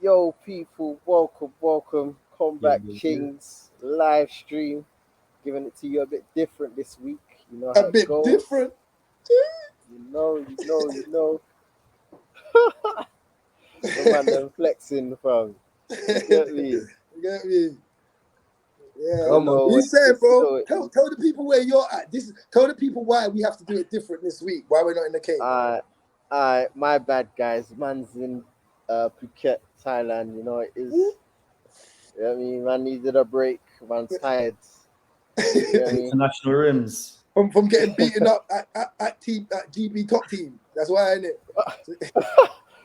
Yo, people, welcome. Combat Kings live stream. Giving it to you a bit different this week. You know how a bit it goes. different. You know. The man them flexing, fam. Get me? You get me? Yeah. Come on. You said, bro. Tell the people where you're at. Tell the people why we have to do it different this week. Why we're not in the cave. My bad, guys. Man's in Phuket, Thailand. You know it is. You know what I mean? Man needed a break. Man's tired. You know International Rimz. From getting beaten up at GB top team. That's why, innit?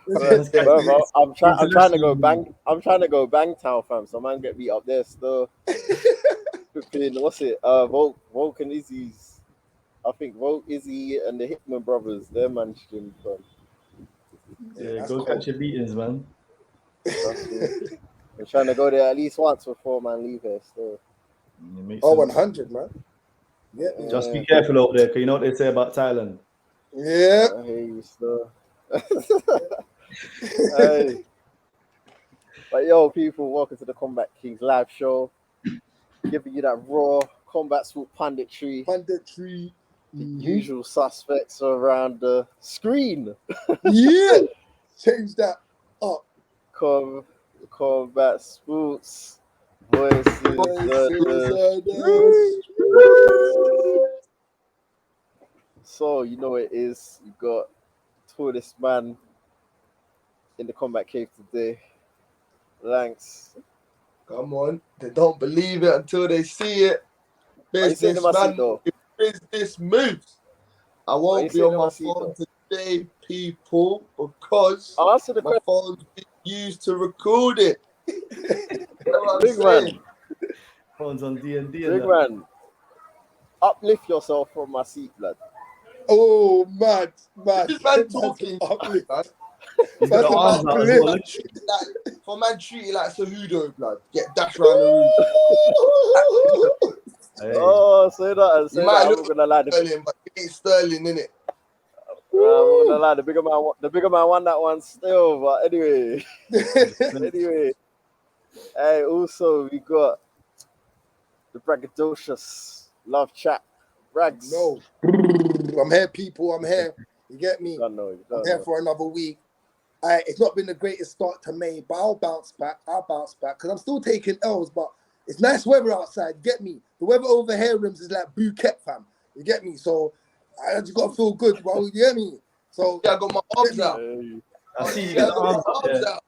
Bro, I'm trying to go bang. I'm trying to go Bangtown, fam. So man get beat up there still. What's it? Volk and Izzy's. I think Volk, Izzy, and the Hitman brothers. They're managing, fam. Yeah, go catch your beatings, man. I'm trying to go there at least once before man leave here still. 100, man. Yeah. Just be careful over there, because you know what they say about Thailand. Yeah. I hear you still. Hey. But yo, people, welcome to the Combat Kings live show. Giving you that raw combat sport punditry. The usual suspects around the screen. Yeah. Change that up. Combat sports. Voices. So, you know it is. You got tallest man in the Combat Cave today. Lankz. Come on. They don't believe it until they see it. Business moves. I won't be on my phone today, people, because my phone's being used to record it. Big man. Phone's on D&D. Big man. Uplift yourself from my seat, blood. Oh, man. This man talking. For man treated like Cejudo, blood. Get dashed around the room. Hey. Oh, say that. I'm gonna lie. Sterling, but it ain't Sterling, innit? I'm gonna lie. The bigger man won that one still. But anyway, Hey, also we got the braggadocious love chat. Bragz. No, I'm here, people. I'm here. You get me? I'm here for another week. It's not been the greatest start to May, but I'll bounce back because I'm still taking L's. But it's nice weather outside. You get me? The weather over here, Rimz, is like Phuket, fam. You get me? So I just gotta feel good, bro. You get me? So yeah, I got my arms out. I see you got the arms out.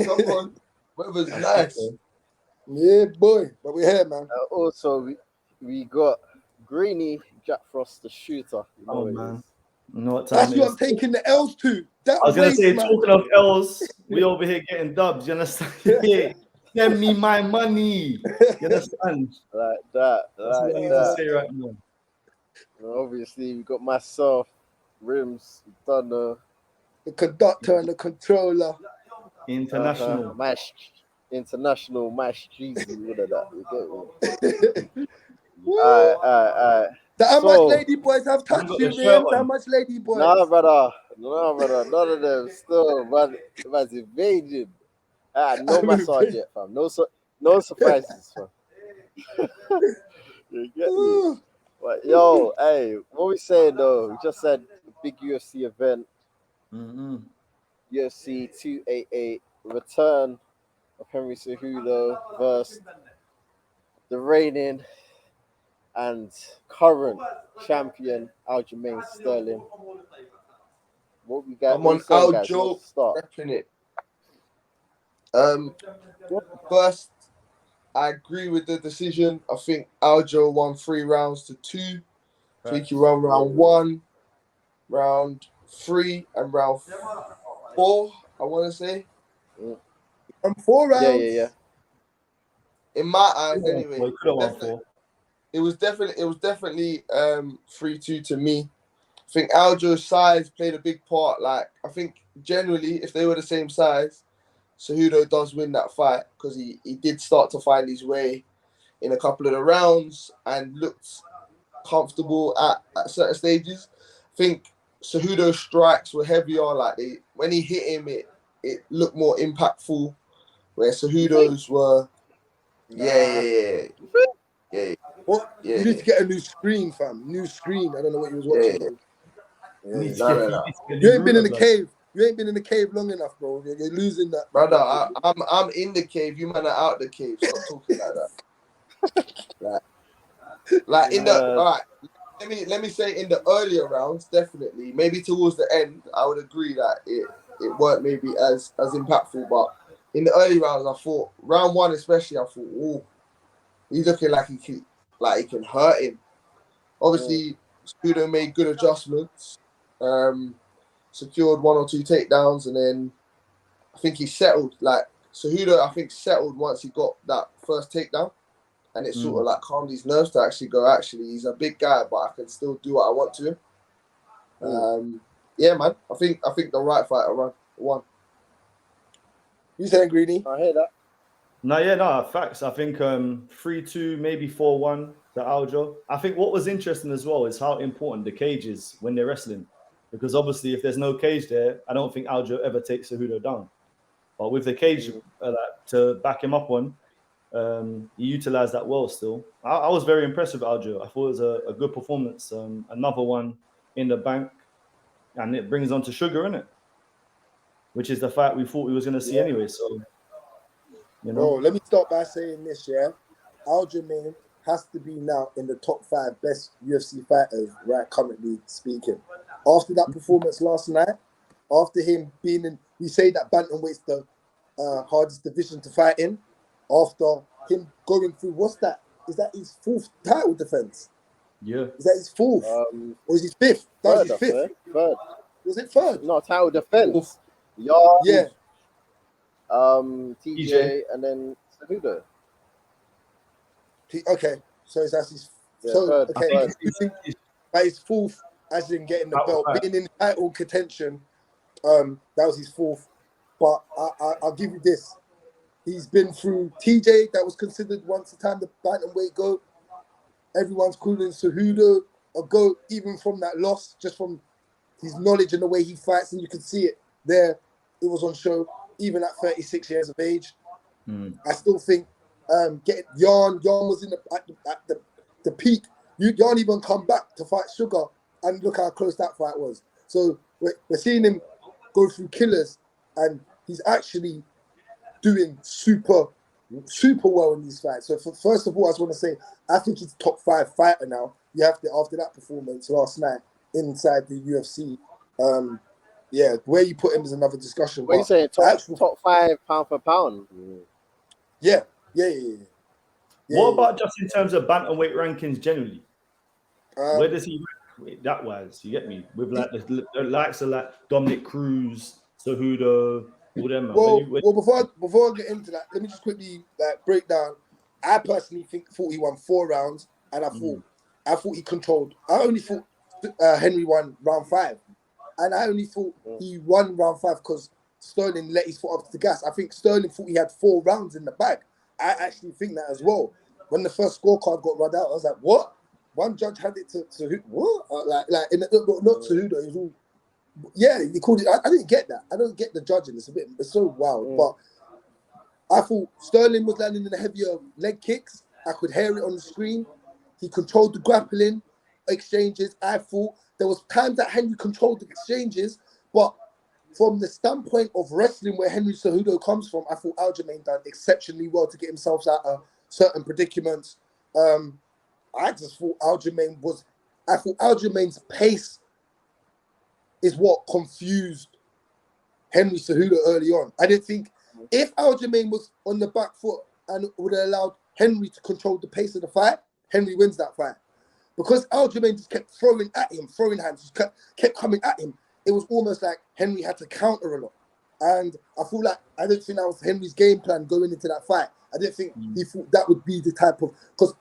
Come on, weather's nice. Yeah, boy. But we're here, man. Also, we got Greeny, Jack Frost, the shooter. Man. You know what time That's what I'm taking the L's to. I was going to say, talking of L's, we over here getting dubs. You understand? Yeah. Send me my money. You understand? Like that. That's what I need to say right now. Obviously, we got myself, Rimz, Dunno, the conductor and the controller. International. International match cheesy with that. You get me? Alright. How much lady boys have touched you, man? How much lady boys? No, brother. None of them still, man. Man's invading. No massage yet, fam. No surprises, fam. You get me? But yo, hey, what we saying though? We just said the big UFC event. UFC 288, return of Henry Cejudo versus the reigning and current champion Aljamains Sterling. What we got? I'm on Aljo repping it. First, I agree with the decision. I think Aljo won 3 rounds to 2. I think he won round 1, round 3, and round 4. I want to say. And 4 rounds. Yeah. In my eyes, anyway. It was definitely 3-2 to me. I think Aljo's size played a big part. Like, I think generally, if they were the same size, Cejudo does win that fight because he did start to find his way in a couple of the rounds and looked comfortable at certain stages. I think Cejudo's strikes were heavier. Like when he hit him, it looked more impactful, where Cejudo's were. Yeah. What? Yeah. You need to get a new screen, fam. New screen. I don't know what you was watching. No. You ain't been in the cave. You ain't been in the cave long enough, bro. You're losing that. Brother, I'm in the cave. You man are out the cave. Stop talking like that. Like in the all right. Let me say in the earlier rounds, definitely. Maybe towards the end, I would agree that it weren't maybe as impactful. But in the early rounds, I thought round one especially, I thought, oh, he's looking like he can hurt him. Obviously, Cejudo made good adjustments, secured 1 or 2 takedowns, and then I think he settled. Like Cejudo, I think settled once he got that first takedown. And it sort of like calmed his nerves to actually go, actually, he's a big guy, but I can still do what I want to him. Yeah, man. I think the right fighter won. You saying, Greeny? I hear that. No, facts. I think 3-2, maybe 4-1 to Aljo. I think what was interesting as well is how important the cage is when they're wrestling. Because obviously, if there's no cage there, I don't think Aljo ever takes Cejudo down. But with the cage to back him up on, he utilized that well still. I was very impressed with Aljo. I thought it was a good performance. Another one in the bank. And it brings on to Sugar, innit? Which is the fight we thought we was going to see anyway. So, you know. Bro, let me start by saying this, yeah? Aljamains has to be now in the top 5 best UFC fighters right currently speaking. After that performance last night, after him being in, we say that bantamweight's the hardest division to fight in. After him going through, what's that? Is that his 4th title defense? Yeah. Is that his 4th? Or is his 5th? That was his 5th. Third. Was it 3rd? No, title defense. Yeah. TJ and then Cejudo. Okay, so that's his. Yeah, so third. okay, that his 4th, as in getting the belt, being in title contention. That was his 4th. But I'll give you this. He's been through TJ, that was considered once a time the bantamweight GOAT. Everyone's calling Cejudo a GOAT, even from that loss, just from his knowledge and the way he fights, and you can see it there. It was on show, even at 36 years of age. I still think getting Yarn was in at the peak. Yarn even come back to fight Sugar, and look how close that fight was. So we're seeing him go through killers, and he's actually doing super well in these fights. So first of all, I just want to say, I think he's top 5 fighter now. You have to, after that performance last night inside the UFC. Where you put him is another discussion. What are you saying? Top 5 pound for pound? Yeah. What about just in terms of bantamweight rankings generally? Where does he rank that wise? You get me? With like the likes of like Dominic Cruz, Cejudo, all them. Well, before I get into that, let me just quickly break down. I personally thought he won 4 rounds, and I thought he controlled. I only thought Henry won round 5, and I only thought he won round 5 because Sterling let his foot up to the gas. I think Sterling thought he had 4 rounds in the bag. I actually think that as well. When the first scorecard got run out, I was like, what? One judge had it to what? Not Cejudo. It was all. Yeah, he called it. I didn't get that. I don't get the judging. It's so wild. But I thought Sterling was landing in the heavier leg kicks. I could hear it on the screen. He controlled the grappling exchanges. I thought there was times that Henry controlled the exchanges, but from the standpoint of wrestling where Henry Cejudo comes from, I thought Aljamains done exceptionally well to get himself out of certain predicaments. I just thought Aljamains' pace is what confused Henry Cejudo early on. I didn't think if Aljamains was on the back foot and would have allowed Henry to control the pace of the fight, Henry wins that fight. Because Aljamains just kept throwing at him, throwing hands, just kept coming at him. It was almost like Henry had to counter a lot. And I feel like, I didn't think that was Henry's game plan going into that fight. I didn't think he thought that would be the type of, because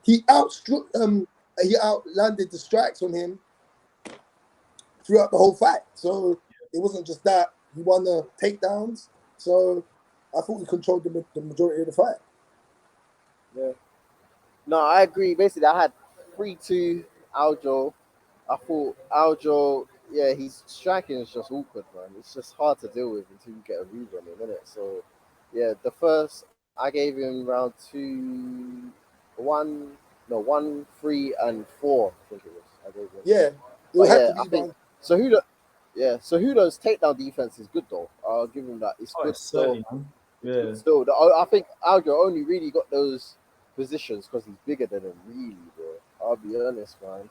he outlanded the strikes on him throughout the whole fight. So it wasn't just that. He won the takedowns. So I thought he controlled the majority of the fight. Yeah. No, I agree. Basically, I had 3-2 Aljo. I thought Aljo yeah, he's striking is just awkward, man. It's just hard to deal with until you get a read on him, isn't it? So, yeah, the first I gave him round 1, 3, and 4. I think it was. I gave him. Yeah, but had yeah, to be I think Cejudo. Yeah, Cejudo's takedown defense is good though. I'll give him that. It's good still. Yeah. Still, I think Aljo only really got those positions because he's bigger than him, really, bro. I'll be honest, man.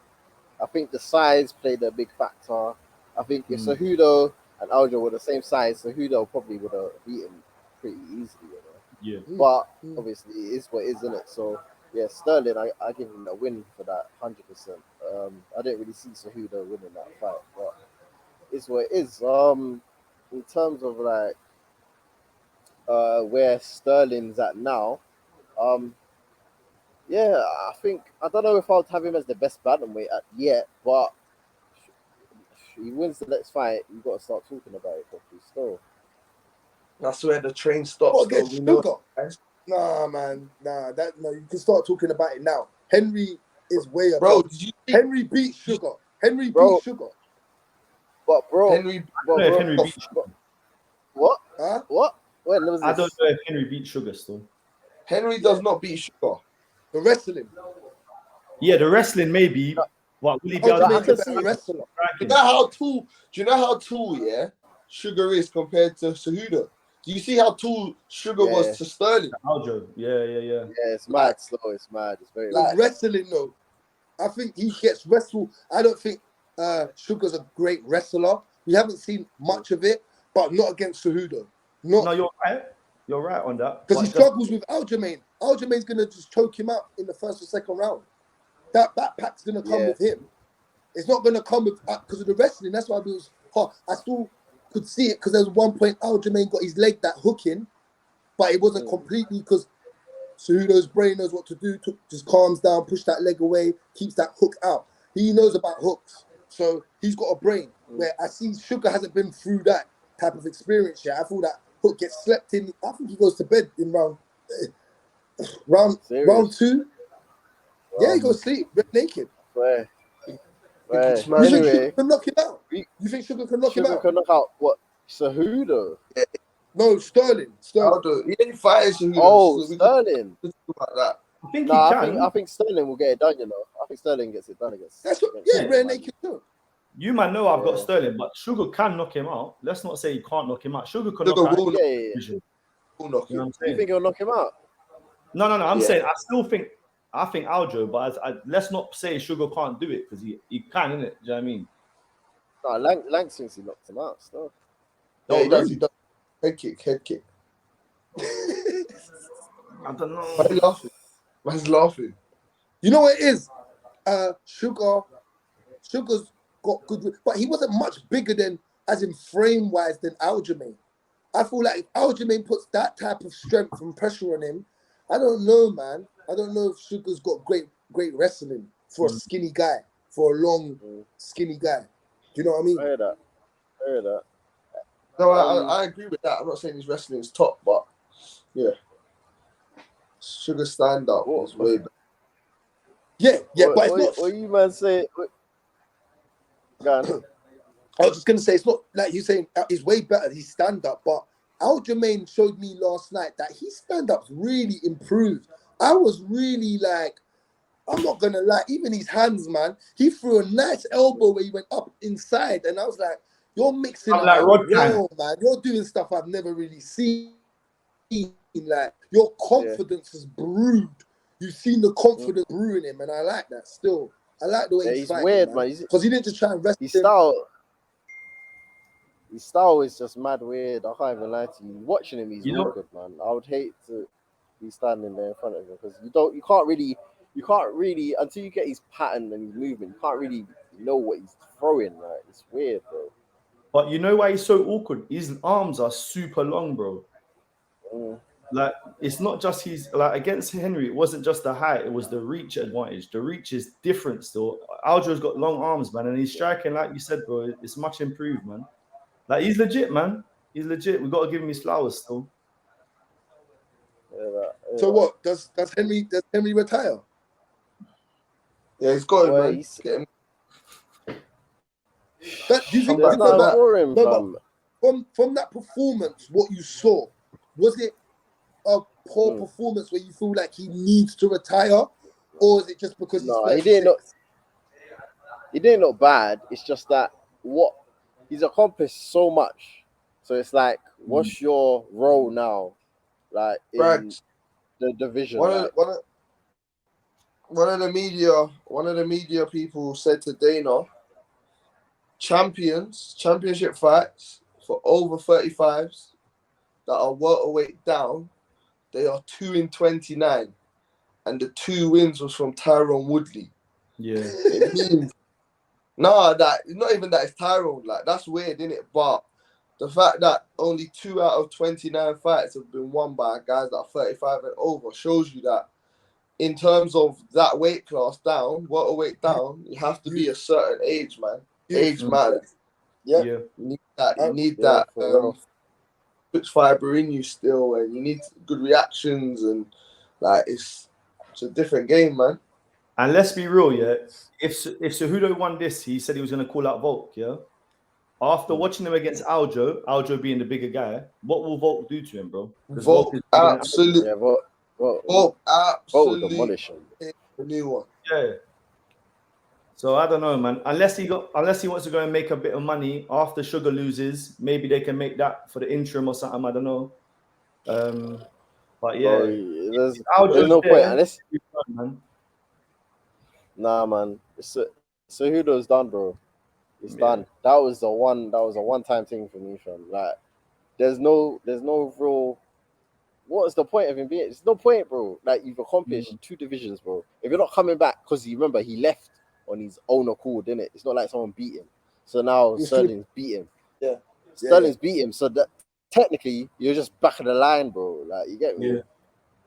I think the size played a big factor. I think if Cejudo and Aljo were the same size, Cejudo probably would have beaten pretty easily, you know. Yeah. But obviously, it is what it is, isn't it? So, yeah, Sterling, I give him a win for that, 100%. I didn't really see Cejudo winning that fight, but it's what it is. In terms of like where Sterling's at now, yeah, I don't know if I'll have him as the best bantamweight yet, but if he wins the next fight, you've got to start talking about it properly still. That's where the train stops. What against Suga? Nah, man. You can start talking about it now. Henry is way above. Bro, did you see? Henry beat Suga. Henry beat Suga. But bro, Henry beat Suga. What? Huh? What? When was this? I don't know if Henry beat Suga still. Henry does not beat Suga. The wrestling. Yeah, the wrestling maybe. But will he be able to make a better wrestler? Do you know how tall? Yeah, Suga is compared to Cejudo? Do you see how tall Suga was to Sterling? Aljo. Yeah. Yeah, it's mad slow. It's mad. It's very like wrestling though. I think he gets wrestled. I don't think Sugar's a great wrestler. We haven't seen much of it, but not against Cejudo. No, you're right. You're right on that. Because he struggles with Aljamains. Aljamain's gonna just choke him out in the first or second round. That pack's gonna come with him. It's not gonna come with because of the wrestling. That's why it was hard. I still could see it because there was one point Aljamain got his leg that hook in, but it wasn't completely because Cejudo's brain knows what to do. Just calms down, push that leg away, keeps that hook out. He knows about hooks, so he's got a brain. Where I see Suga hasn't been through that type of experience yet. I thought that hook gets slept in. I think he goes to bed in round 2. Yeah, he goes to sleep naked. Where? You think Suga can knock him out? You think Suga can knock him out? Suga can knock out what? Cejudo? Yeah. No, Sterling. He ain't fighting Cejudo. Oh, Sterling. About that. I think he can. I think Sterling will get it done, you know. I think Sterling gets it done against. That's what. Yeah, bare naked too. You might know I've got Sterling, but Suga can knock him out. Let's not say he can't knock him out. Suga can knock him out. Will knock him. You think he'll knock him out? No. I'm saying I think Aljo, but let's not say Suga can't do it because he can, innit? Do you know what I mean? No, Lankz thinks he knocked him out still. Yeah, he does. Head kick. I don't know. Man's laughing. You know what it is? Sugar's got good, but he wasn't much bigger than, as in frame-wise, than Aljamain. I feel like if Aljamain puts that type of strength and pressure on him, I don't know, man. I don't know if Sugar's got great wrestling for a skinny guy, for a long, skinny guy. Do you know what I mean? I hear that. No, I agree with that. I'm not saying his wrestling is top, but yeah. Sugar stand-up is way better. Yeah, but it's not... What you man say... Go on. I was just going to say, it's not like you're saying he's way better, he's stand-up, but Aljamain showed me last night that his stand-up's really improved. I was really like, I'm not going to lie, even his hands, man, he threw a nice elbow where he went up inside, and I was like, you're mixing up well, man. You're doing stuff I've never really seen. Like, your confidence is brewed. You've seen the confidence brewing him, and I like that still. I like the way he's fighting, weird, man. Because he didn't just try and wrestle His style is just mad weird. I can't even lie to you. Watching him, he's real good, man. I would hate to be standing there in front of him because you can't really until you get his pattern and his movement, you can't really know what he's throwing. Right? It's weird, bro. But you know why he's so awkward? His arms are super long, bro. Like, it's not just against Henry, it wasn't just the height, it was the reach advantage. The reach is different still. Aljo's got long arms, man, and he's striking, like you said, bro, it's much improved, man. Like, he's legit, man. He's legit. We've got to give him his flowers still. So what? Does Henry retire? Yeah, he's got him, man. Do you think That's not for him, fam. From that performance, what you saw, was it a poor performance where you feel like he needs to retire, or is it just because he didn't look bad. It's just that what he's accomplished so much. So it's like, what's your role now, like in Bragz. the division? One of the media people said to Dana, championship fights for over 35s that are welterweight down, they are 2-29, and the 2 wins was from Tyrone Woodley. Yeah, it means that not even that it's Tyrone. Like, that's weird, isn't it? But the fact that only 2 out of 29 fights have been won by guys that are 35 and over shows you that in terms of that weight class down, welterweight down, you have to be a certain age, man. Age matters. Yeah. You need that. You need that switch fiber in you still, and you need good reactions, and like it's a different game, man. And let's be real, yeah. If Cejudo won this, he said he was going to call out Volk, yeah. After watching him against Aljo being the bigger guy, what will Volk do to him, bro? Volk absolutely, Volk absolutely demolish him. A new one. Yeah. So I don't know, man. Unless he wants to go and make a bit of money after Sugar loses, maybe they can make that for the interim or something. I don't know. But yeah, there's no point unless. Nah, man. Cejudo's done, bro. It's done. That was a one-time thing for me, fam. Like, there's no real. What's the point of him being? There's no point, bro. Like, you've accomplished 2 divisions, bro. If you're not coming back, because you remember he left on his own accord, didn't it? It's not like someone beat him. So now Sterling's beat him. Yeah. Sterling's beat him. So that technically you're just back of the line, bro. Like, you get me? Yeah.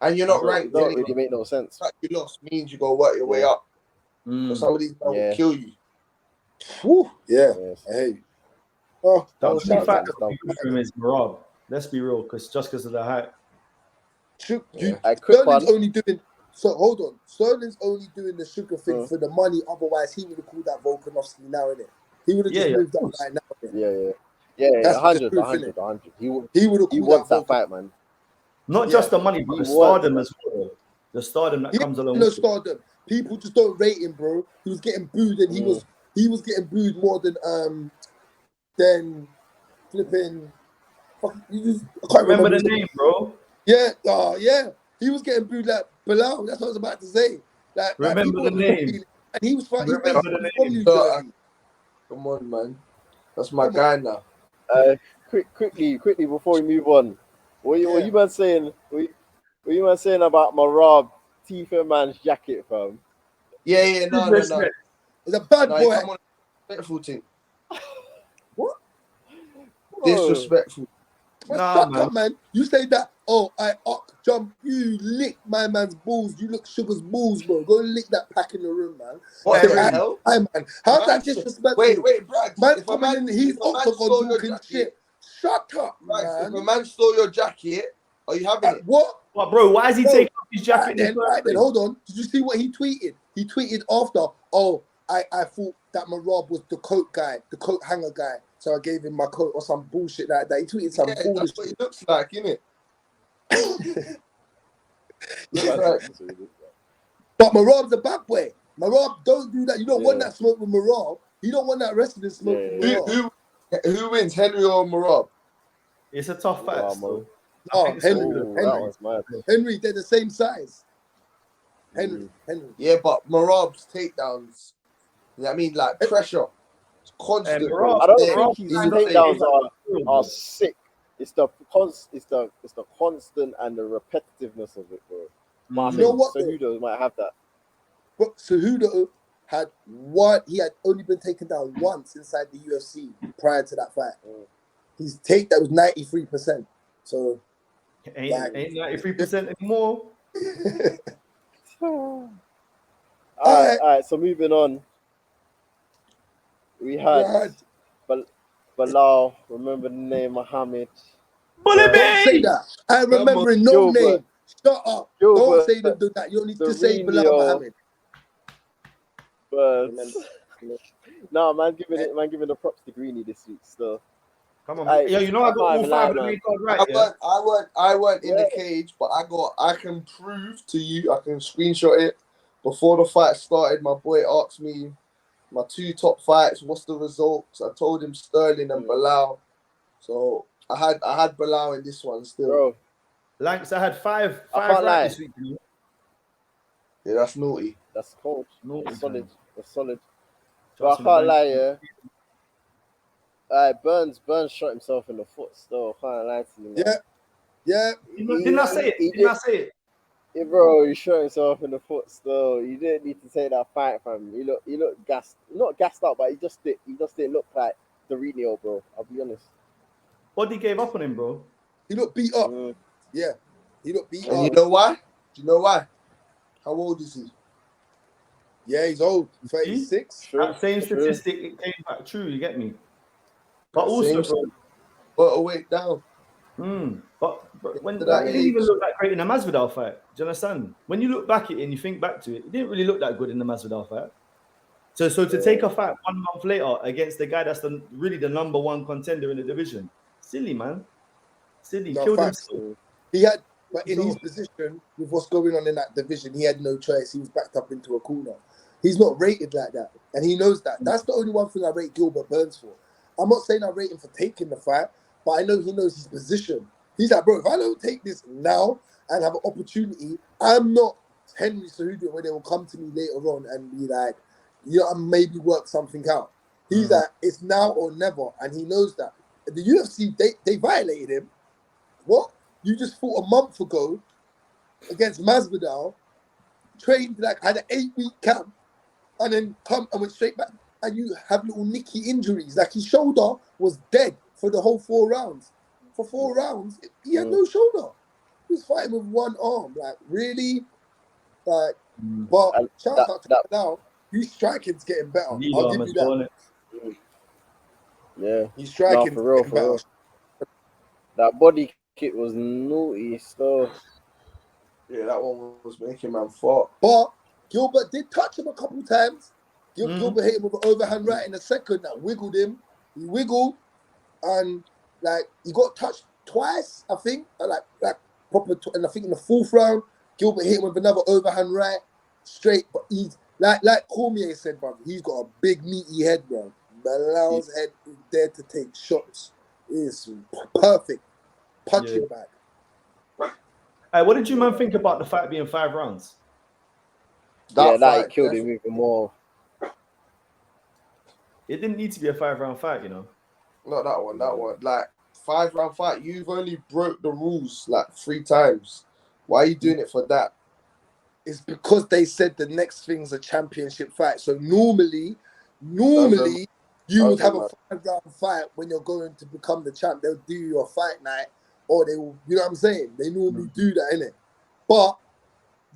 And you're not ranked. It don't really make no sense. The fact you lost means you gotta work your way up. So some of these men will kill you. Woo. Yeah. Yes. Hey. Oh, that was the fact that is Marab. Let's be real, because of the height. Sterling's only doing. So hold on. Sterling's only doing the Sugar thing for the money. Otherwise, he would have called that Volkanovski now, innit? He would have just moved that right now. Yeah. 100. He would have. He wants that fight, man. Not just the money, but the stardom as well. The stardom that comes along. No stardom. People just don't rate him, bro. He was getting booed, and he was getting booed more than flipping. I can't remember the name, bro. Yeah, yeah. He was getting booed like Belal. That's what I was about to say. Like, remember the name. And he was fighting. Come on, man. That's my guy now. Quickly before we move on, what you man saying? What you man saying about Marab Tifa man's jacket, fam? Yeah, no. It's a bad boy. Come on, disrespectful thing. What? Disrespectful. Nah, man. You say that. Oh, I jump. You lick my man's balls. You lick Sugar's balls, bro. Go lick that pack in the room, man. What the hell? Hi, man. How's that disrespectful? Wait, Bragz. Man, coming in, he's octagon talking shit. Shut up, man. If a man stole your jacket, are you having it? What? What, bro? Why is he taking off his jacket? Then hold on. Did you see what he tweeted? He tweeted after. Oh, I thought that Marab was the coat guy, the coat hanger guy. So I gave him my coat or some bullshit like that. He tweeted some bullshit. That's what he looks like, innit? But Marab's a bad boy. Marab, don't do that. You don't want that smoke with Marab. You don't want that wrestling smoke with Marab. Who wins, Henry or Marab? It's a tough fight. Henry, they're the same size. Henry. Yeah, but Marab's takedowns, I mean, like pressure. It's constant. I don't think his takedowns are sick. It's the constant and the repetitiveness of it, bro. But you know what? Cejudo might have that. But Cejudo had one. He had only been taken down once inside the UFC prior to that fight. His take that was 93%. So ain't 93% anymore. All right. So moving on, we had Belal. Remember the name Muhammad. Don't say that. I remember no name. Shut up. Don't say that. You don't need to say Belal Muhammad. No, man, giving the props to Greeny this week. Still, come on, yo, you know I got all 5 of the main card right. I weren't in the cage, but I can prove to you. I can screenshot it. Before the fight started, my boy asked me my 2 top fights. What's the results? I told him Sterling and Belal. So I had Belal in this one still. Bro, Lankz, I had 5 right this week. Yeah, that's naughty. That's cold. Naughty, That's solid. But I can't lie, yeah. Burns shot himself in the foot still. I can't lie to you, man. Yeah. Didn't I say it? Yeah, bro, he shot himself in the foot still. You didn't need to take that fight, fam. He looked gassed. Not gassed out, but he just didn't look like Dorino, bro. I'll be honest. Body gave up on him, bro. He looked beat up. Yeah. He looked beat up. You know why? Do you know why? How old is he? Yeah, he's old. 36. That same statistic, it came back true, you get me? But also, bro, weight down. But when it didn't even look that great in the Masvidal fight. Do you understand? When you look back at it and you think back to it, it didn't really look that good in the Masvidal fight. So to take a fight 1 month later against the guy that's really the number 1 contender in the division, silly, man. Silly. No, Killed himself. He had, but in his position, with what's going on in that division, he had no choice. He was backed up into a corner. He's not rated like that, and he knows that. That's the only one thing I rate Gilbert Burns for. I'm not saying I rate him for taking the fight, but I know he knows his position. He's like, bro, if I don't take this now and have an opportunity, I'm not Henry Cejudo where they will come to me later on and be like, maybe work something out. He's like, it's now or never, and he knows that. The UFC, they violated him. What? You just fought a month ago against Masvidal, trained had an 8-week camp, and then come and went straight back, and you have little nicky injuries. Like his shoulder was dead for the whole 4 rounds. For 4 rounds, he had no shoulder. He was fighting with 1 arm. Like, really? Like, but shout out to him now. His striking's getting better. I'll give you that. Yeah. His striking's getting better. That body kick was naughty still. Yeah, that one was making man fought. But Gilbert did touch him a couple times. Gilbert hit him with an overhand right in the second that wiggled him. He wiggled and he got touched twice, I think. Proper. And I think in the 4th round, Gilbert hit him with another overhand right straight. But he's like Cormier said, bro, he's got a big meaty head, bro. Belal's head is there to take shots. It's perfect. Punching bag. Hey, what did you man think about the fight being 5 rounds? That killed him even more. It didn't need to be a 5-round fight, you know. Not that one. 5-round fight. You've only broke the rules 3 times. Why are you doing it for that? It's because they said the next thing's a championship fight. So normally you would have a 5-round fight when you're going to become the champ. They'll do your fight night, or they will. You know what I'm saying? They normally do that, innit? But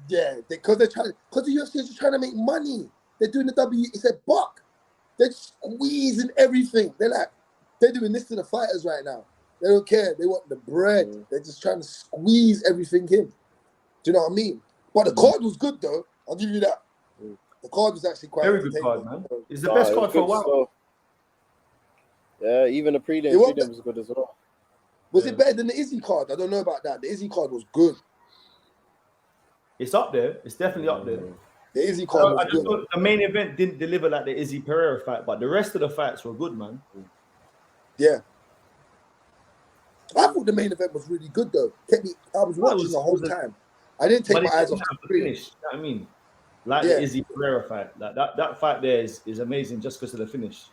yeah, because the UFC is just trying to make money. They're doing the it's a buck. They're squeezing everything. They're doing this to the fighters right now. They don't care. They want the bread. They're just trying to squeeze everything in. Do you know what I mean? But the card was good, though. I'll give you that. The card was actually quite very good card, man. It's the best card for a while. So, yeah, even the prelim was good as well. Was it better than the Izzy card? I don't know about that. The Izzy card was good. It's up there. It's definitely up there. The Izzy card was good. Thought the main event didn't deliver like the Izzy Pereira fight, but the rest of the fights were good, man. Yeah. I thought the main event was really good, though. I was watching the whole time. I didn't take my eyes off the finish. You know what I mean? The Izzy Pereira fight. That fight there is amazing just because of the finish.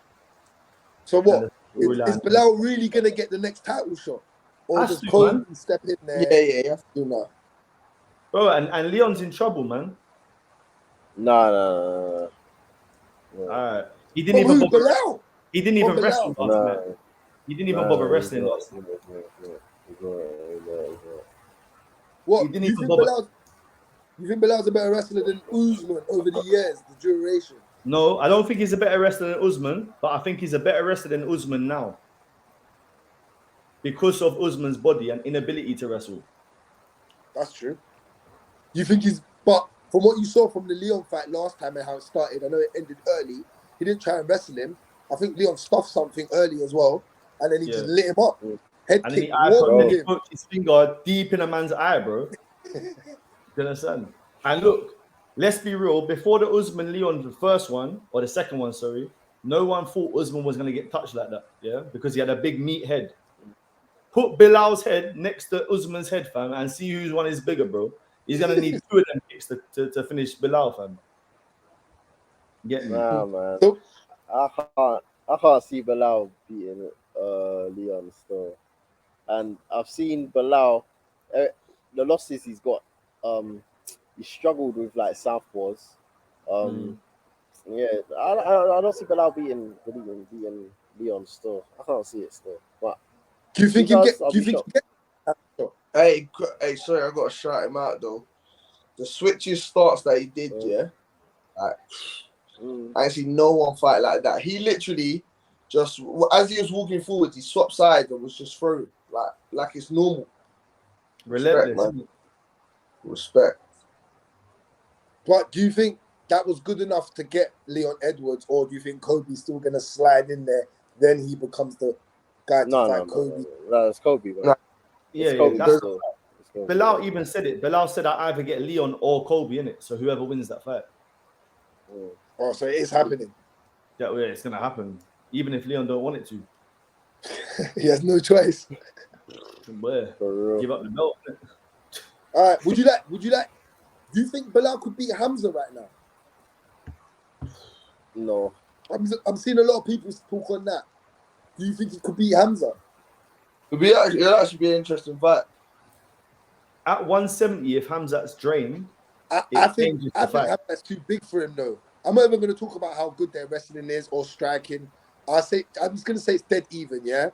So what? Is Belal really going to get the next title shot? Or does Cody step in there? Yeah, you have to do that. Bro, and Leon's in trouble, man. No. Alright. He didn't even Belal? He didn't even wrestle last night. He didn't even bother wrestling last night. What? You think Belal's a better wrestler than Usman over the years, the duration? No, I don't think he's a better wrestler than Usman, but I think he's a better wrestler than Usman now. Because of Usman's body and inability to wrestle. That's true. You think but from what you saw from the Leon fight last time and how it started, I know it ended early, he didn't try and wrestle him. I think Leon stuffed something early as well, and then he just lit him up. Head And kick, then he put his finger deep in a man's eye, bro. You understand? And look, let's be real. Before the Usman Leon, the first one or the second one, sorry, no one thought Usman was gonna get touched like that, yeah, because he had a big meat head. Put Bilal's head next to Usman's head, fam, and see whose one is bigger, bro. He's gonna need 2 of them kicks to finish Belal, fam. Get me? Nah, man. I can't see Belal beating Leon still. And I've seen Belal. The losses he's got. He struggled with like southpaws. Yeah, I don't see Belal beating Leon still. I can't see it still. But do you think he get? Hey, sorry, I gotta shout him out though. The switches starts that he did, yeah. Like, I ain't seen no one fight like that. He literally just, as he was walking forward, he swapped sides and was just throwing like it's normal. Relentless. Respect, man. Respect. But do you think that was good enough to get Leon Edwards, or do you think Kobe's still gonna slide in there? Then he becomes the guy to fight Kobe. No, it's Kobe, man. Yeah, Belal even said it. Belal said I either get Leon or Kobe in it. So whoever wins that fight. Oh, so it is happening. Yeah, it's gonna happen. Even if Leon don't want it to. He has no choice. Give up the belt. All right. Would you like? Do you think Belal could beat Hamza right now? No. I'm seeing a lot of people talk on that. Do you think he could beat Hamza? It'll actually be an interesting fight. At 170, if Hamza's drained, I think Hamza's too big for him, though. I'm not even going to talk about how good their wrestling is or striking. I'm just going to say it's dead even, yeah?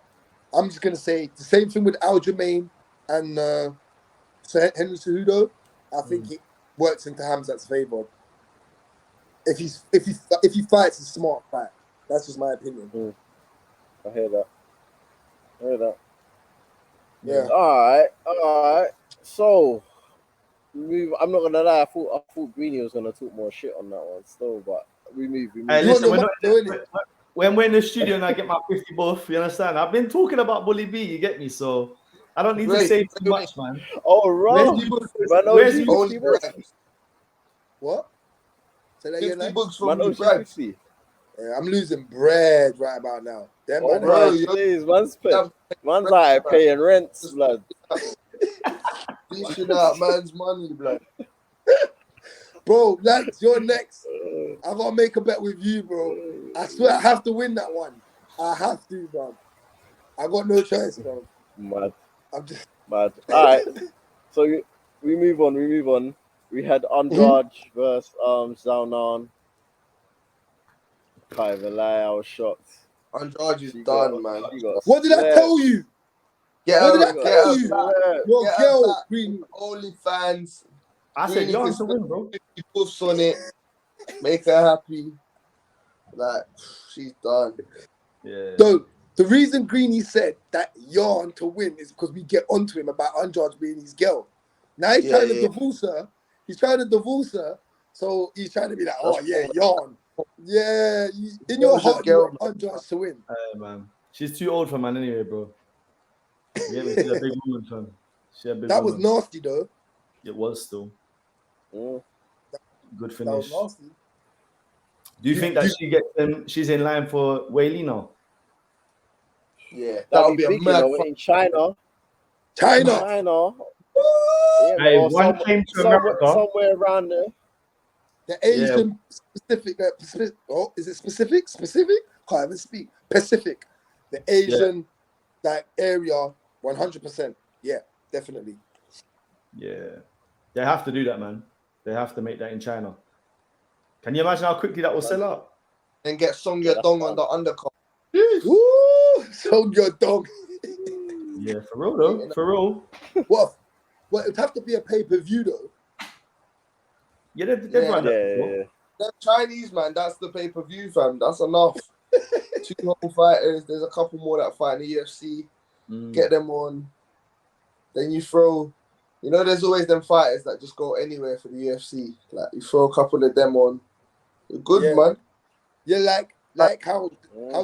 I'm just going to say the same thing with Aljamains and Henry Cejudo. I think it works into Hamza's favor. If he fights a smart fight. That's just my opinion. I hear that. Yeah. All right. So, I'm not gonna lie. I thought Greeny was gonna talk more shit on that one still, but we move. Hey, listen, when we're in the studio and I get my 50 buff, you understand? I've been talking about Bully B, you get me? So I don't need to say too much, man. Oh, right. Where's the what? Say that again, 50 books from Bragz. Yeah, I'm losing bread right about now. Damn, man's like paying rents, blood. Dishing out man's money, blood. Bro, Lankz, you're next. I gotta make a bet with you, bro. I swear I have to win that one. I have to, bro. I got no choice, bro. Mad. I'm just mad. All right. So we move on. We had Andrade versus Zaunan. Can't even lie, I was shocked. Andrade is done, man. What did I tell you? What did I tell you? Your girl, Green. OnlyFans. I said, you have to win, bro. 50 puffs on it. Make her happy. Like, she's done. Yeah. So, the reason Greeny said that yarn to win is because we get onto him about Andrade being his girl. Now he's trying to divorce her. He's trying to divorce her. So he's trying to be like, oh, yeah, yarn. Yeah, in your heart, you want Andrade to win. Man. She's too old for man anyway, bro. Yeah, she's a big woman, fam. That was nasty, though. It was still. Good finish. That was nasty. Do you think that she's in line for Weili now? Yeah, that would be a mad in China. Hey, one came to America. Somewhere around there. The Asian Pacific. Is it specific? Specific? Can't even speak. Pacific. The Asian area, 100%. Yeah, definitely. Yeah. They have to do that, man. They have to make that in China. Can you imagine how quickly that will sell out? And get Song Yadong on the undercard. Woo! Song Yadong. Yeah, for real though. For real. Well, it would have to be a pay-per-view though. Yeah, they've run that. They're Chinese, man. That's the pay-per-view, fam. That's enough. 2 whole fighters. There's a couple more that fight in the UFC. Get them on. Then you throw... You know, there's always them fighters that just go anywhere for the UFC. Like, you throw a couple of them on. You're good, man. Yeah, like how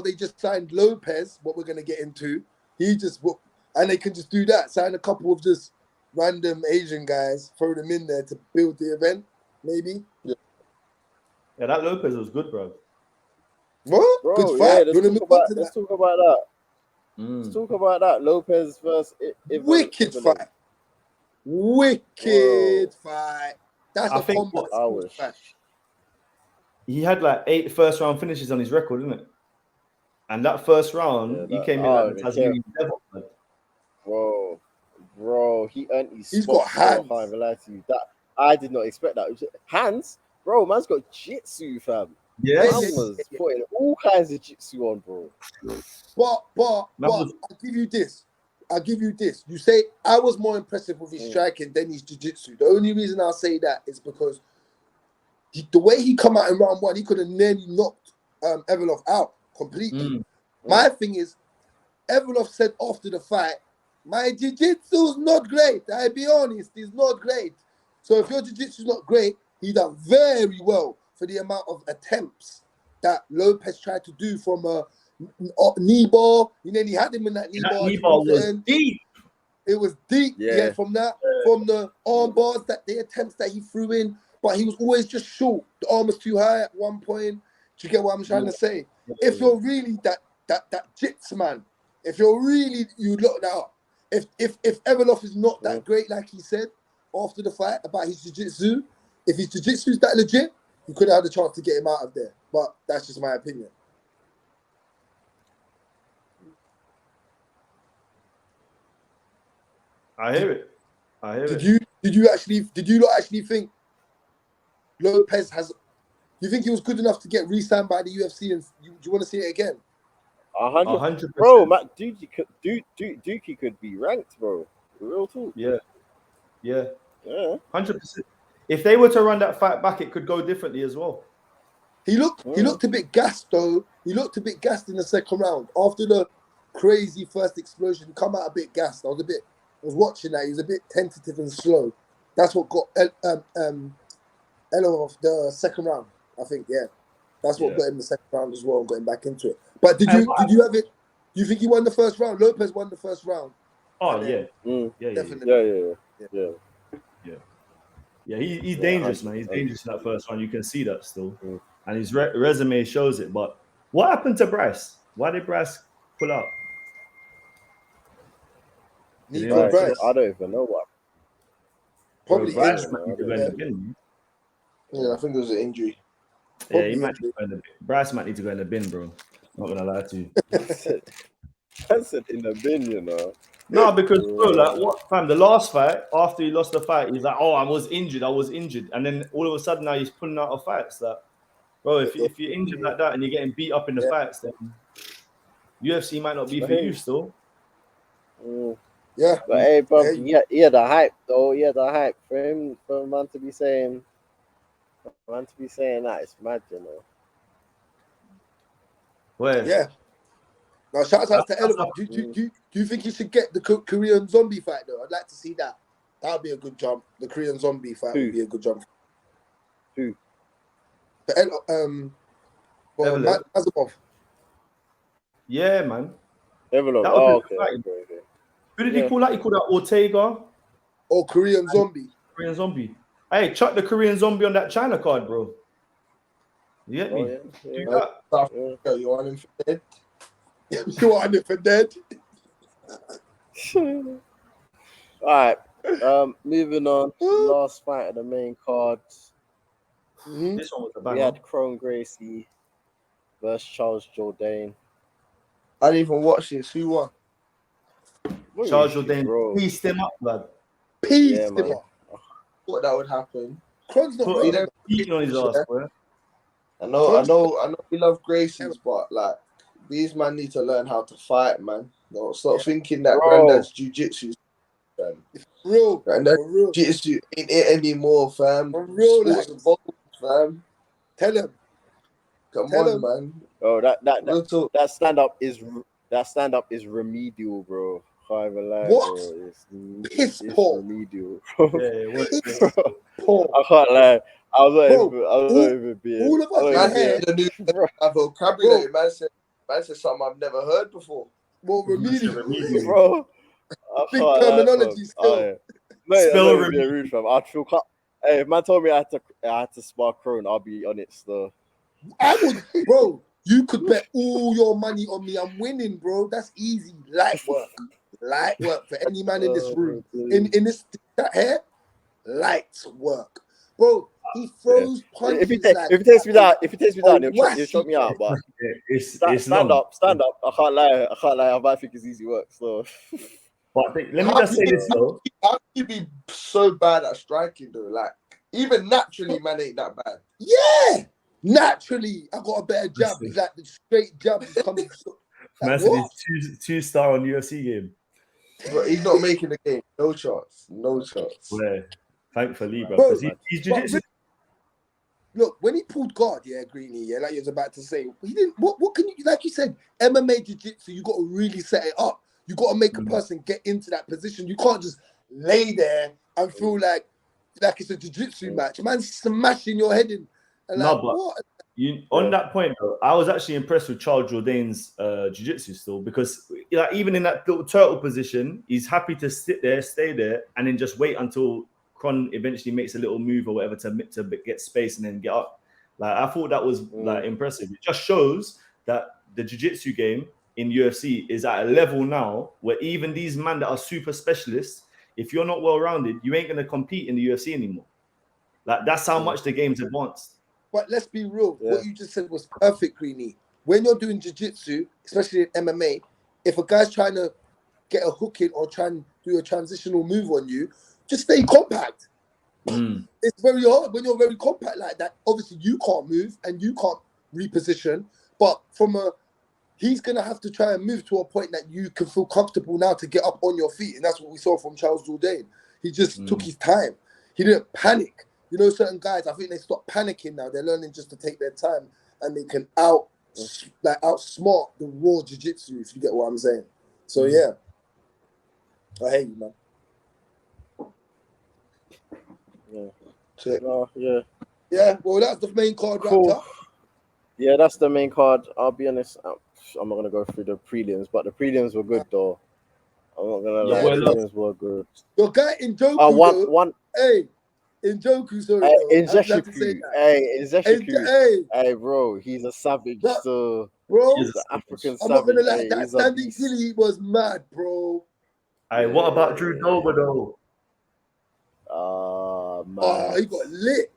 they just signed Lopes, what we're gonna get into. And they can just do that. Sign a couple of just random Asian guys, throw them in there to build the event, maybe. Yeah, that Lopes was good, bro. What? Bro, good fight. Let's talk about that. Let's talk about that. Lopes versus wicked fight. Wicked fight. That's a combat fight. He had like 8 first-round finishes on his record, isn't it? And that first round, he came in like the Tasmanian devil. Bro, he earned his He's got hands. That I did not expect that. Hands, bro. Man's got jitsu, fam. Yeah, man was putting all kinds of jitsu on, bro. But I'll give you this. You say I was more impressive with his striking than his jiu-jitsu. The only reason I'll say that is because the way he come out in round 1, he could have nearly knocked Evolov out completely. My thing is, Evolov said after the fight, my jiu-jitsu is not great. I'll be honest, it's not great. So if your jiu-jitsu is not great, he done very well for the amount of attempts that Lopes tried to do from a knee bar. And then he had him in that knee bar. Knee bar was deep. It was deep. Yeah, from the arm bars, the attempts that he threw in. But he was always just short. The arm was too high at one point. Do you get what I'm trying to say? If you're really that jits man, if you're really, you look that up. If Evolov is not that great, like he said after the fight about his jiu-jitsu, if his jiu-jitsu is that legit, you could have had a chance to get him out of there. But that's just my opinion. I hear it. Did you not actually think Lopes has? You think he was good enough to get re-signed by the UFC? And do you want to see it again? 100%. Bro, Matt Dookie could be ranked, bro. Real talk. Yeah. 100%. If they were to run that fight back, it could go differently as well. He looked a bit gassed though. He looked a bit gassed in the second round after the crazy first explosion. He come out a bit gassed. I was watching that. He was a bit tentative and slow. That's what got Elo off the second round. I think, that's what got him the second round as well and got him back into it. But did you have it? Do you think he won the first round? Lopes won the first round. Oh yeah, definitely. Yeah, he's dangerous, man. He's dangerous in that first round. You can see that still, and his resume shows it. But what happened to Bryce? Why did Bryce pull out? I don't even know what. Probably Bryce injury. Yeah, I think it was an injury. Yeah, he might need to go in the bin. Bryce might need to go in the bin, bro. Not gonna lie to you. I said in the bin, you know. No, because bro, like what fam? The last fight, after he lost the fight, he's like, "Oh, I was injured," and then all of a sudden now he's pulling out of fights. Like, bro, if you're injured like that and you're getting beat up in the fights, then UFC might not be for you still. Yeah, but hey, bro, he had the hype though. He had the hype for a man to be saying that. It's mad, you know. Where? Yeah. Now, shout out to Elo. Do you think he should get the Korean zombie fight though? I'd like to see that. That would be a good jump. The Korean zombie fight would be a good jump. Who? Azimov. Yeah, man. Evolov. Okay. Who did he call that? He called that Ortega. Or Korean zombie. Korean zombie. Hey, chuck the Korean zombie on that China card, bro. You get me? Do that. You want him for dead? You want him for dead? All right. Moving on. Last fight of the main card. This one was a banger. We had Chrome Gracie versus Charles Jourdain. I didn't even watch this. Who won? Charles Jourdain pieced him up, blood. Pieced him up. Thought that would happen. Cron's not beating on his ass, bro. I know. We love Gracie's, but like these man need to learn how to fight, man. No, stop thinking that granddad's jiu-jitsu. Real, jiu-jitsu ain't it anymore, fam. Real, fam. Tell him. Come on, man. Oh, that stand up is remedial, bro. What? Bro. It's poor. remedial. Poor. I can't lie. I was Bro, not even being. all of us Man in here. said the new vocabulary. Man said something I've never heard before. Well, remedial. Bro, I Big can't terminology lie, still. Mate, Spell I'm not even rude, fam. I'd feel hey, if man told me I had to spar Crone, I'll be on it still. I would, bro. You could bet all your money on me. I'm winning, bro. That's easy. Light work for any man in this room. In this that here, light work, bro. He throws punches. If he takes me down, he'll shut me out. But stand up. I can't lie. I might think it's easy work. So, but let me just say this though. How can you be so bad at striking though? Like even naturally, man ain't that bad. Yeah, naturally, I got a better jab. It's like the straight jab is coming. Man said he's 2-star on UFC game. But he's not making the game. No chance. Yeah, thankfully, bro. He's jiu-jitsu. Look, when he pulled guard, Greeny, like you was about to say, he didn't. What can you, like you said, MMA jiu-jitsu, you got to really set it up. You got to make a person get into that position. You can't just lay there and feel like it's a jiu-jitsu match. Man, smashing your head in. And no, like, but what? On that point, though, I was actually impressed with Charles Jourdain's jiu-jitsu still because even in that little turtle position, he's happy to sit there, stay there, and then just wait until Kron eventually makes a little move or whatever to get space and then get up. Like I thought that was like impressive. It just shows that the jiu-jitsu game in UFC is at a level now where even these men that are super specialists, if you're not well-rounded, you ain't gonna compete in the UFC anymore. Like that's how much the game's advanced. But let's be real. Yeah. What you just said was perfect, Greeny. When you're doing jiu-jitsu, especially in MMA, if a guy's trying to get a hook in or try and do a transitional move on you, just stay compact. It's very hard when you're very compact like that. Obviously, you can't move and you can't reposition. But he's going to have to try and move to a point that you can feel comfortable now to get up on your feet. And that's what we saw from Charles Jourdain. He just took his time. He didn't panic. You know, certain guys, I think they stop panicking now. They're learning just to take their time and they can outsmart the raw jiu-jitsu, if you get what I'm saying. So, yeah. I hate you, man. Yeah, well, that's the main card wrapped up. Yeah, that's the main card. I'll be honest, I'm not going to go through the prelims, but the prelims were good, though. I'm not going to lie, the prelims were good. Your guy in Joku, in Joku, sorry. In Zeshiku. Hey, bro, he's a savage. So, bro, he's an African savage. I'm not going to lie, that standing killie was mad, bro. Hey, what about Drew Dober, though? Man. Oh, he got lit.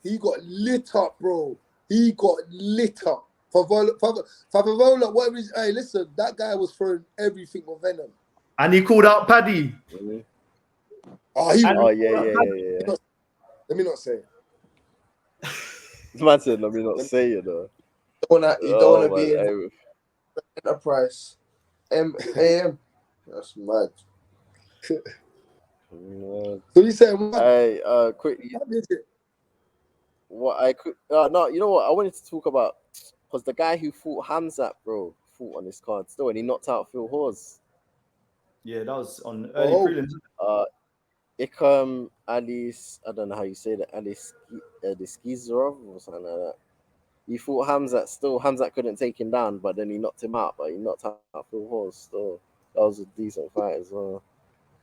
He got lit up, bro. He got lit up. Favola, whatever is. Hey, listen, that guy was throwing everything with venom. And he called out Paddy. Yeah. Let me not say it. This man said, let me not say it, though. You don't want to be in Enterprise. AM. That's mad. So you saying what? Hey, quickly. What I could no, you know what? I wanted to talk about because the guy who fought Hamzat, bro, fought on this card still, and he knocked out Phil Hawes. Yeah, that was on early prelims. Ikram Alice, I don't know how you say that, Alice Skizarov or something like that. He fought Hamzat still. Hamzat couldn't take him down, but then he knocked him out. But he knocked out Phil Hawes still. That was a decent fight as well.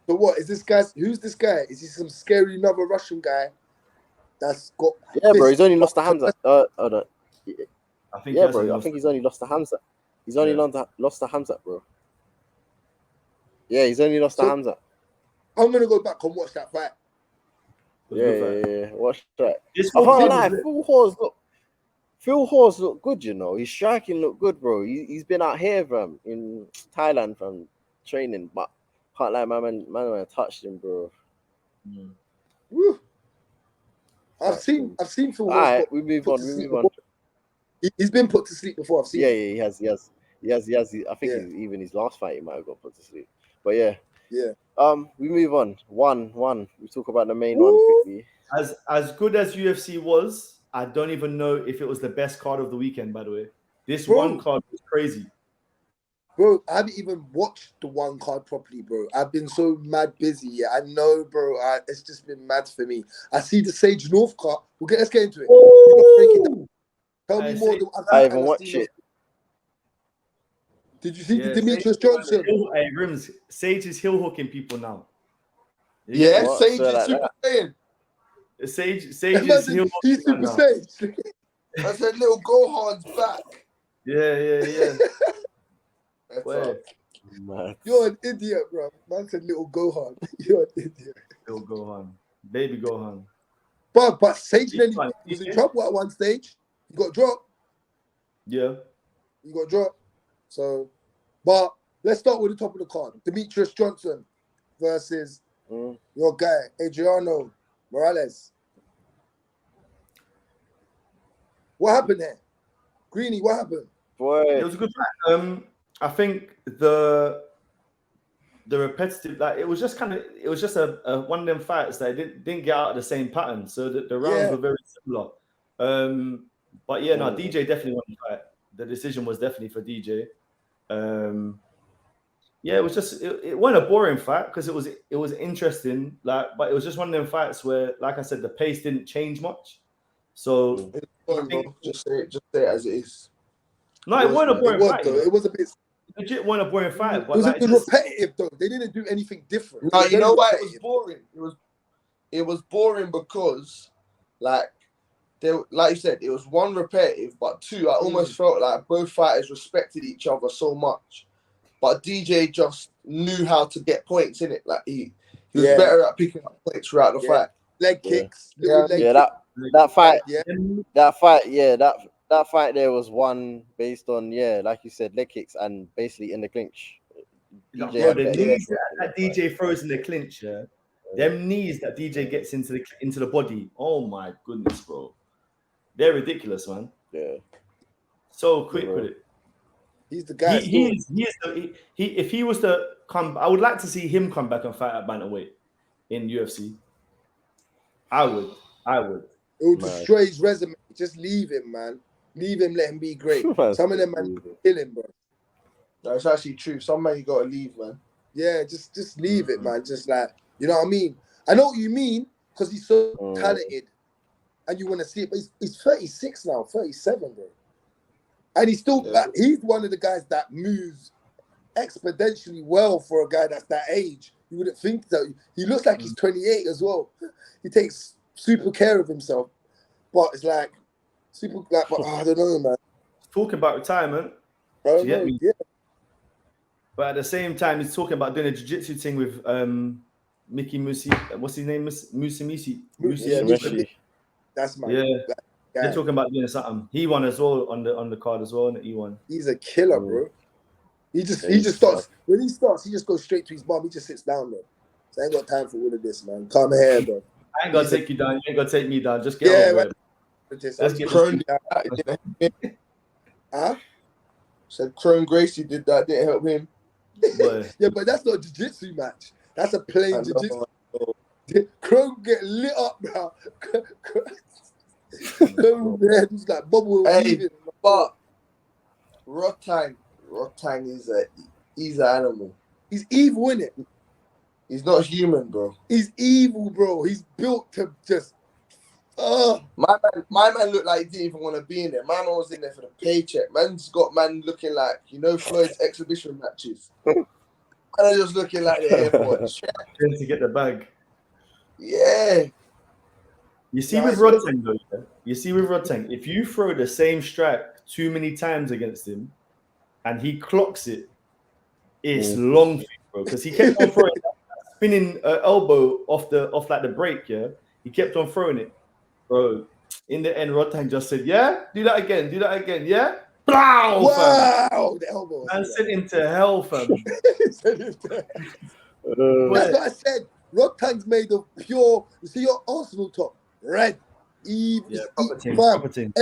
So what is this guy? Who's this guy? Is he some scary another Russian guy that's got? Yeah, bro. He's only lost to Hamzat. I think I think he's only lost to Hamzat. He's only lost to Hamzat, bro. Yeah, he's only lost to Hamzat. I'm gonna go back and watch that fight. Yeah. Watch that. I can't lie. Phil Hawes look good, you know. His striking look good, bro. He's been out here in Thailand from training, but can't lie, my man touched him, bro. Woo. I've seen Phil Hawes. All right, we move on. He's been put to sleep before. I've seen. Yeah, he has. I think even his last fight, he might have got put to sleep. But yeah. We move on. One. We talk about the main one quickly. As good as UFC was, I don't even know if it was the best card of the weekend. By the way, this one card was crazy. Bro, I haven't even watched the one card properly, bro. I've been so mad busy. Yeah, I know, bro. It's just been mad for me. I see the Sage North card. Let's get into it. You gotta break it down. Tell me more. I even watch it. Did you see the Demetrius Johnson? Hey, Rimz, Sage is heel hooking people now. Yeah, Sage is Super Saiyan. Sage is heel hooking. He's Super Sage. I said, little Gohan's back. Yeah. You're an idiot, bro. Man said little Gohan. You're an idiot. Little Gohan. Baby Gohan. But Sage then was in trouble at one stage. He got dropped. Yeah. He got dropped. So, but let's start with the top of the card. Demetrius Johnson versus your guy, Adriano Morales. What happened there? Greeny, what happened? Boy. It was a good fight. I think the repetitive, like it was just a one of them fights that didn't get out of the same pattern. So the rounds were very similar. But yeah, no, DJ definitely won the fight. The decision was definitely for DJ. Yeah, it was just it wasn't a boring fight because it was interesting. Like, but it was just one of them fights where, like I said, the pace didn't change much. So just say it as it is. No, it wasn't a boring fight. It was a bit. Legit wasn't a boring fight. But it was repetitive though. They didn't do anything different. No, you know why it was boring? It was boring because, like you said, it was one repetitive, but two, I almost felt like both fighters respected each other so much. But DJ just knew how to get points in it. Like he was better at picking up points throughout the fight. Leg kicks. That fight there was one based on like you said, leg kicks and basically in the clinch. The knees that DJ throws in the clinch, them knees that DJ gets into the body. Oh my goodness, bro, they're ridiculous, man. Yeah, so quick with it. He's the guy. If he was to come, I would like to see him come back and fight at bantamweight in UFC. I would. It would destroy his resume. Just leave him, man. Leave him, let him be great. Some of them man kill him, bro. That's actually true. Some man you gotta leave, man. Yeah, just leave it, man. Just like, you know what I mean? I know what you mean, because he's so talented and you want to see it, but he's 36 now, 37, bro. And he's still he's one of the guys that moves exponentially well for a guy that's that age. You wouldn't think that. He looks like he's 28 as well. He takes super care of himself. But it's like I don't know, man. Talking about retirement. Yeah. But at the same time, he's talking about doing a jiu-jitsu thing with Mickey Musi. What's his name? Musi. That's my They're talking about doing something. He won as well on the card as well, and he won. He's a killer, bro. He just starts when he starts. He just goes straight to his bomb. He just sits down there. So I ain't got time for all of this, man. Calm your head, bro. I ain't gonna take you down. You ain't gonna take me down. Just get over it. Let's get Huh? Said Crone Gracie did that. Didn't help him. But that's not a jiu-jitsu match. That's a plain jiu-jitsu. Crone get lit up, bro. He's like bubble. But Rotang he's an animal. He's evil, isn't it? He's not human, bro. He's evil, bro. He's built to just. My man looked like he didn't even want to be in there. My man was in there for the paycheck. Man's got man looking like Floyd's exhibition matches. And I just looking like the airport. Trying to get the bag. Yeah. You see with Rotang though. If you throw the same strike too many times against him, and he clocks it, it's long for you, bro. Because he kept on throwing spinning elbow off the break. Yeah, he kept on throwing it, bro. In the end, Rotang just said, "Yeah, do that again, yeah." Wow, the elbow. Man sent him to hell, fam. That's what I said. Rotang's made of pure. You see your Arsenal top, red. Evil. Everything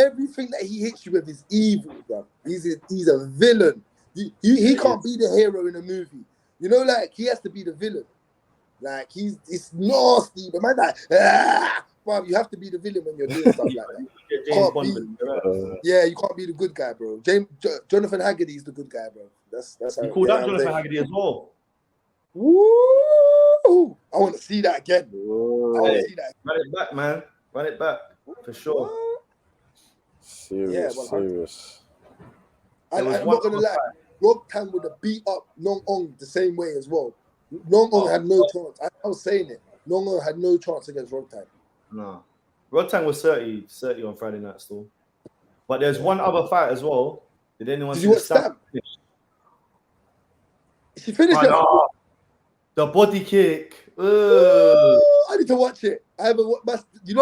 that he hits you with is evil, bro. He's a villain. He can't be the hero in a movie. Like he has to be the villain. Like it's nasty, but man, like Well, you have to be the villain when you're doing stuff like that. You can't be the good guy, bro. Jonathan Haggerty is the good guy, bro. That's how you called out Jonathan Haggerty as well. Woo! I want to see that again. Whoa. I want to see that. Run it back, man. Run it back for sure. Serious. I'm not gonna lie. Rob Tang would have beat up Nong Ong the same way as well. Nong Ong had no chance. I was saying it. Nong Ong had no chance against Rob Tang. No. Rob Tang was 30 on Friday night still. But there's one other fight as well. Did anyone see the stamp? She finished it. The body kick. I need to watch it. I haven't watched. You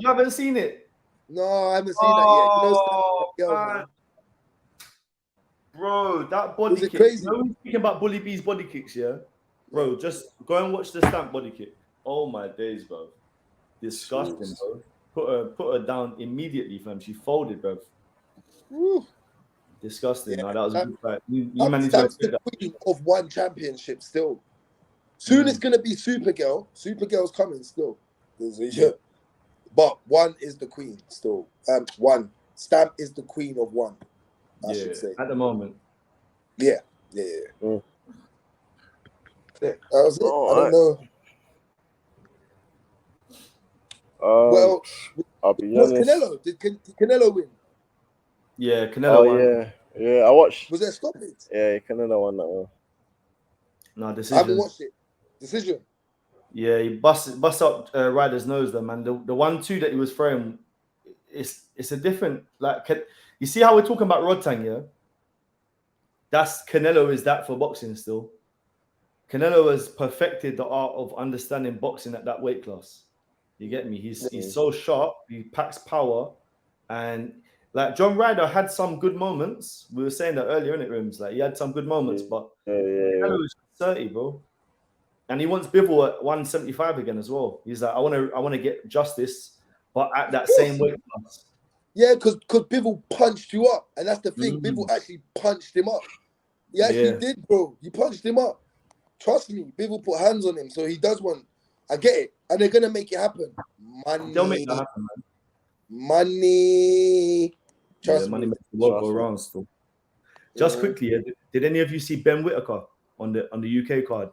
haven't seen it? No, I haven't seen that yet. Man. Bro, that body kick. Crazy? We're speaking about Bully B's body kicks, yeah? Bro, just go and watch the stamp body kick. Oh my days, bro. Disgusting, bro. Put her down immediately, fam. She folded, bro. Woo. Disgusting. No, that was a good fight. You managed to that's the queen of one championship still. Soon it's gonna be Supergirl. Supergirl's coming still. But one is the queen still. One. Stamp is the queen of one. I should say. At the moment. Yeah. That was it. I don't know. Well, I'll be honest. Canelo? Did Canelo win? Yeah, Canelo won. Yeah, I watched. Was there a stoppage? Yeah, Canelo won that one. No, decision. I haven't watched it. Decision. Yeah, he bust up Ryder's nose, though, man. The 1-2 that he was throwing, it's a different, like, you see how we're talking about Rodtang, yeah? That's Canelo is that for boxing still. Canelo has perfected the art of understanding boxing at that weight class. You get me? He's so sharp. He packs power, and like John Ryder had some good moments. We were saying that earlier, innit, Rimz? Like he had some good moments, but Canelo is 30, bro, and he wants Bivol at 175 again as well. He's like, I want to get justice, but at that same weight class. Yeah, because Bivol punched you up, and that's the thing. Bivol actually punched him up. He actually did, bro. He punched him up. Trust me, Bivol put hands on him, so he does want. I get it, and they're gonna make it happen. Money, they'll make that happen, man. Money. Trust me. Money makes the world go around still. Just quickly, did any of you see Ben Whittaker on the UK card?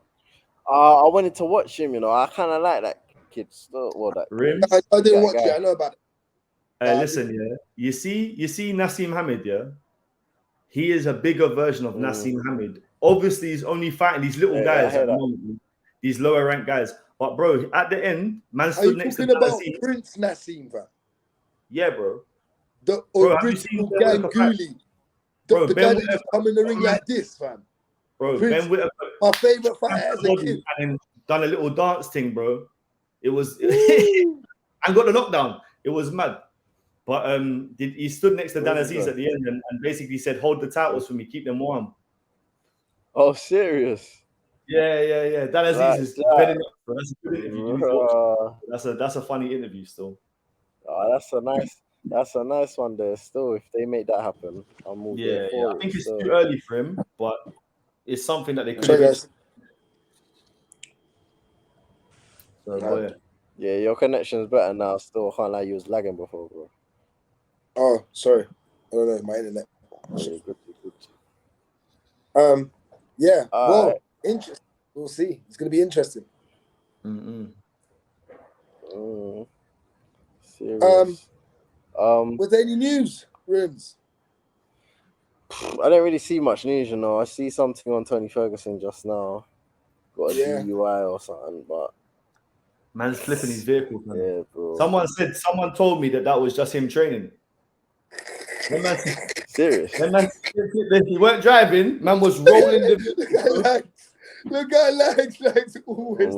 I wanted to watch him. You know, I kind of like that kid still. Well, that Rimz? I didn't watch it. I know about it. Listen, you see Nassim Hamid, yeah. He is a bigger version of Nassim Hamid. Obviously, he's only fighting these little guys at the moment, these lower ranked guys. But bro, at the end, man stood next to Nassim. Prince Nassim, bro. Yeah, bro. The original Ganguly. The guy that just come in the ring like this, fam. Bro, Prince, Ben Whittaker, my favorite fighter as a kid. And done a little dance thing, bro. It was and got the knockdown. It was mad. But he stood next to Dan Aziz at the end and basically said, "Hold the titles for me, keep them warm." Oh, serious? Yeah. Dan Aziz is better. That's a good interview. That's a funny interview still. Oh, that's a nice one there. Still, if they make that happen, I'm all there for it. I think it's too early for him, but it's something that they could. Yeah, your connection's better now. Still, can't lie, you was lagging before, bro. Oh, sorry. I don't know, my internet. Yeah, good. Yeah. Well, interesting. We'll see. It's gonna be interesting. Serious. Was there any news, Rimz? I don't really see much news, you know. I see something on Tony Ferguson just now. Got a DUI or something, but man's flipping his vehicle, man. Yeah, bro. Someone told me that was just him training. Serious? He weren't driving. Man was rolling the. Look at Lankz always.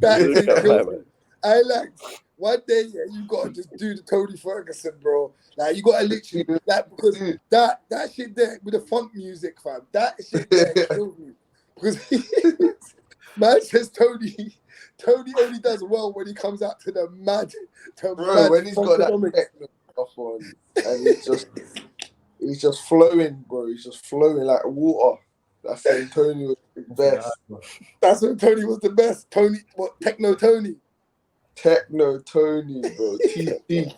That is crazy. I like one day, you gotta just do the Tony Ferguson, bro. Like you gotta literally because that shit there with the funk music, fam. That shit there killed me. Because man says Tony only does well when he comes out to the mad. When he's got that techno stuff on, and he's just flowing, bro. He's just flowing like water. That's when Tony was the best. That's when Tony was the best. Techno Tony. Techno Tony, bro. TT.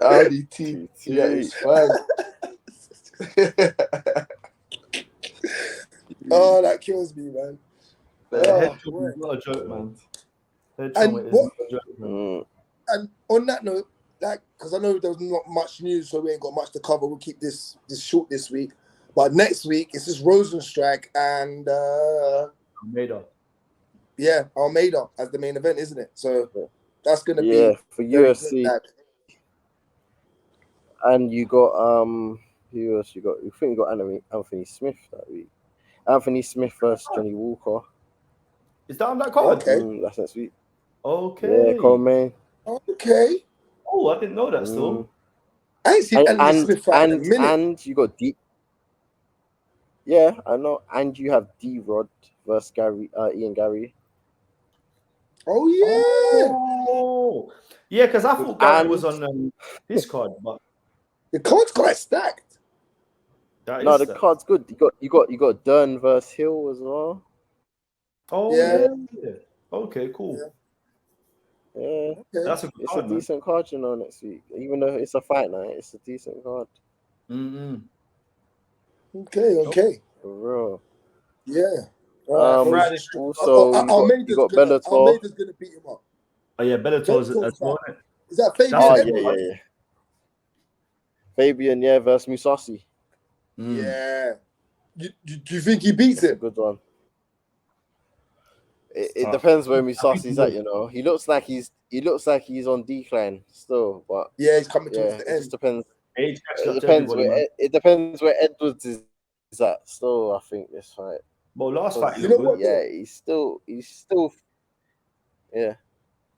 Audi TT. That is fine. Oh, that kills me, man. Head chop is not a joke, man. Head chop is not a joke, man. And on that note, like, because I know there's not much news, so we ain't got much to cover. We'll keep this short this week. But next week, it's just Rosenstrike and Almeida. Yeah, Almeida as the main event, isn't it? So that's gonna be for UFC. And you got who else you got? You think you got Anthony Smith that week? Anthony Smith versus Johnny Walker. Is that on that card? Okay, that's next week. Okay. Yeah, Coleman. Okay. Oh, I didn't know that still. I ain't seen Anthony Smith fight in a minute. And you got D. Yeah, I know. And you have D-Rod versus Ian Gary. Oh yeah. Oh yeah, because I thought Gary was on this card, but the card's quite stacked. No, the card's good. You got Dern versus Hill as well. Oh yeah. Okay, cool. Yeah. Okay. That's a good card, decent card, you know, next week. Even though it's a fight night, it's a decent card. Okay. For real. Yeah. Also, you got Bellator. Almeida's gonna beat him up. Oh yeah, Bellator's as well. Is that Fabian? Yeah. Fabian, versus Musasi. Yeah. Do you think he beats him? Good one. It depends where Musasi's at, you know. He looks like he's on decline still, but he's coming towards the end. It just depends. It depends where Edwards is at. Still, I think this fight. Well, last fight, you know what? Yeah, he's still. Yeah.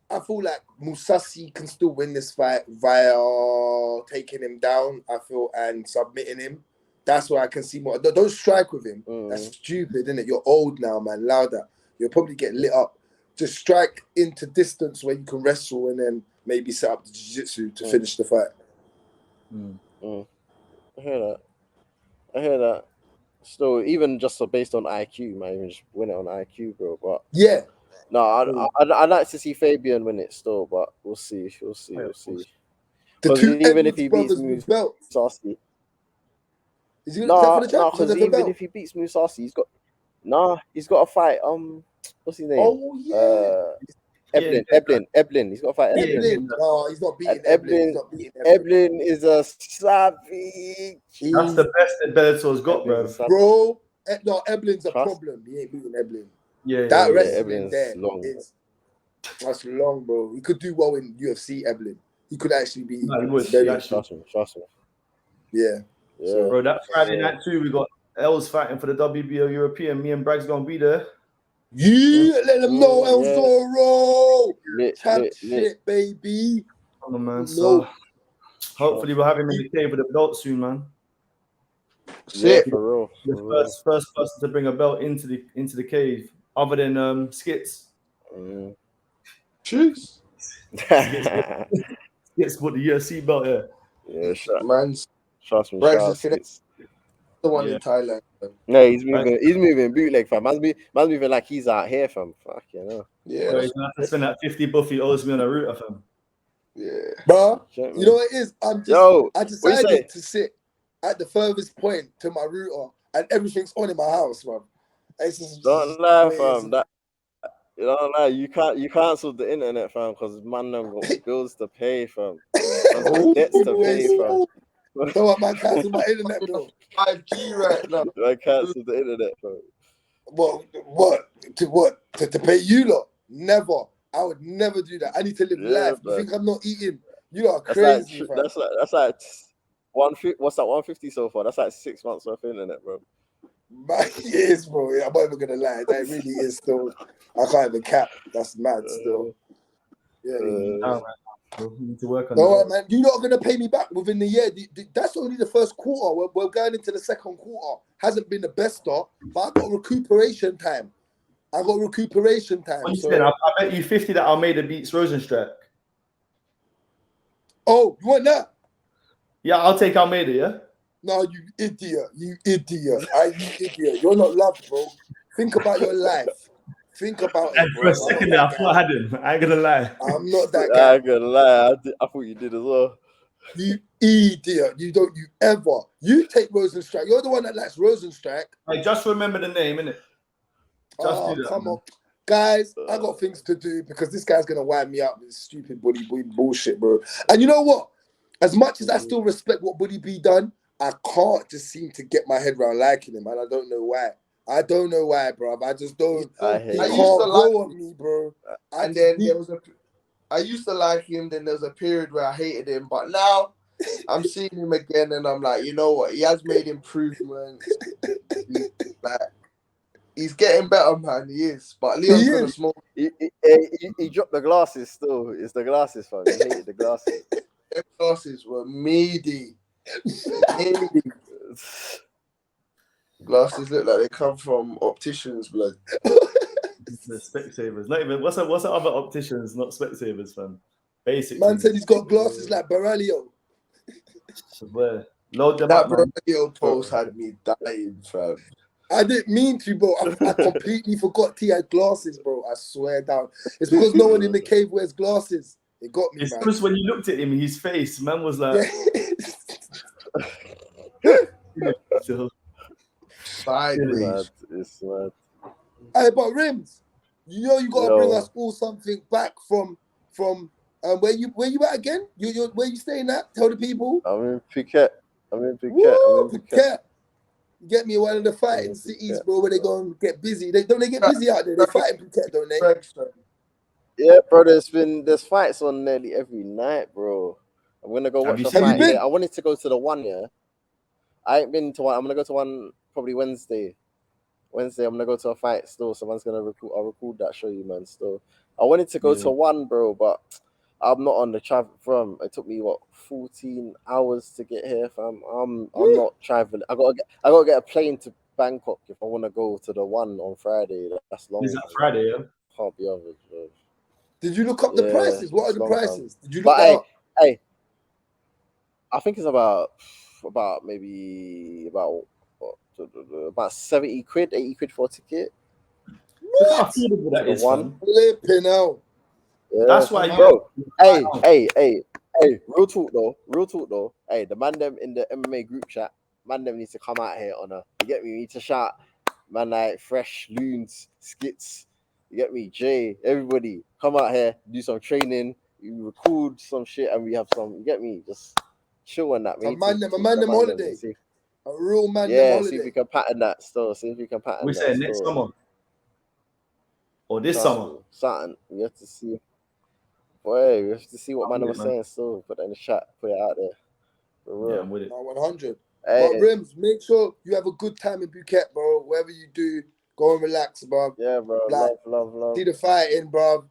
I feel like Musasi can still win this fight via taking him down. I feel and submitting him. That's where I can see more. Don't strike with him. That's stupid, isn't it? You're old now, man. Louder. You'll probably get lit up. Just strike into distance where you can wrestle and then maybe set up the jiu-jitsu to finish the fight. I hear that. Still, even just based on IQ, you might even just win it on IQ, bro. But yeah. No, I'd like to see Fabian win it still, but we'll see. The two even if he beats Musasi. Is he for the champ? Because even if he beats Musasi, he's got a fight. What's his name? Oh yeah. Eblin. He's got to fight Eblin. No, he's not beating Eblin. Eblin is a savage. That's the best that Bellator's got, bro. No, Eblin's a problem. He ain't beating Eblin. That wrestling there that's long, bro. He could do well in UFC, Eblin. He could actually be trust me. Yeah. So, bro, that Friday night too, we got Els fighting for the WBO European. Me and Bragz gonna be there. Yeah, let them know El Zorro. Champ shit, baby. Come on, man. So hopefully we'll have him in the cave with a belt soon, man. Shit, for real. The first person to bring a belt into the cave, other than Skits. Jeez. Skits put the UFC belt here. Yeah, man's trust me. The one in Thailand. No, he's moving bootleg, fam. Man's moving like he's out here, fam. Fuck, you know. Yeah. Bro, he's gonna have to spend that 50 buff he owes me on a router, fam. Yeah. Bro, you know what it is? I decided to sit at the furthest point to my router and everything's on in my house, man. Don't lie, fam. You don't lie. You cancelled the internet, fam, because man them got bills to pay, fam. Debts to pay, fam. So what, man, cancel my internet bill. 5G right now. I cancelled the internet, fam. What? To pay you lot? Never. I would never do that. I need to live life. You think I'm not eating? You lot are crazy, fam. That's like 150. What's that? 150 so far. That's like 6 months worth of internet, bro. Man, it is, bro. I'm not even gonna lie. That really is still. I can't even cap. That's mad still. Yeah. We need to work on that. Man. You're not gonna pay me back within the year. That's only the first quarter. We're going into the second quarter. Hasn't been the best start, but I got recuperation time. What you said? I bet you 50 that Almeida beats Rosenstrike. Oh, you want that? Yeah, I'll take Almeida. Yeah. No, you idiot. You idiot. You're not loved, bro. Think about your life. Think about it, And bro. for a second there, I thought I had him. I ain't gonna lie. I'm not that I guy. ain't gonna lie. I thought you did as well. You idiot. You take Rosenstrike. You're the one that likes Rosenstrike. Hey, just remember the name, innit? Just do that, Come man. on. Guys, I got things to do because this guy's going to wind me up with this stupid Buddy B bullshit, bro. And you know what? As much as I still respect what Buddy B done, I can't just seem to get my head around liking him, and I don't know why. I don't know why, bro. I just don't. He can't grow on me, bro. And then I used to like him, then there was a period where I hated him, but now I'm seeing him again and I'm like, you know what? He has made improvements. He's getting better, man. He is. But Leon's gonna smoke. He dropped the glasses still. It's the glasses, fam. He hated the glasses. The glasses were meaty. Glasses look like they come from opticians, blood. The Specsavers. Not even what's the other opticians, not Specsavers, fam. Basically. Man said he's got glasses like Baralio. Load them up, man. Baralio post had me dying, fam. I didn't mean to, bro. I completely forgot he had glasses, bro. I swear down. It's because no one in the cave wears glasses. It got me, it's man. because when you looked at him, his face, man was like... Sideways. It's mad. Hey, but Rimz, you know you gotta bring us all something back from where you at again? You where you staying at? Tell the people. I'm in Phuket. Woo, Phuket. You get me, one of the fighting cities, bro, where they go and get busy. Don't they get busy out there? They fight in Phuket, don't they? Yeah, bro. There's fights on nearly every night, bro. I'm gonna go watch a fight. I wanted to go to the one, yeah. I ain't been to one. I'm gonna go to one probably Wednesday. I'm gonna go to a fight still. Someone's gonna record. I'll record that. Show you, man. Still, I wanted to go to one, bro, but I'm not on the travel from. It took me 14 hours to get here, fam. I'm not traveling. I gotta get a plane to Bangkok if I want to go to the one on Friday. That's long. Is that Friday? Yeah. Can't be others, bro. Did you look up the prices? What are the prices? Did you look up? Hey, I think it's about 70 quid, 80 quid for a ticket. Look how affordable that is. One flipping out. Yeah, that's why, bro. Hey. Real talk though. Hey, the man them in the MMA group chat, man them need to come out here on a. You get me? We need to shout, man, like Fresh, Loons, Skits. You get me? Jay, everybody, come out here, do some training. You record some shit, and we have some. You get me? Just chill on that. A man them holiday. A real man. Yeah, see if we can pattern that still. We say next summer. Or this summer. Something. We have to see. Boy, we have to see what man was saying still. Put that in the chat. Put it out there. For real. Yeah, I'm with it. 100. Hey. But Rimz, make sure you have a good time in Phuket, bro. Whatever you do, go and relax, bro. Yeah, bro. Like, love. See the fighting, bro.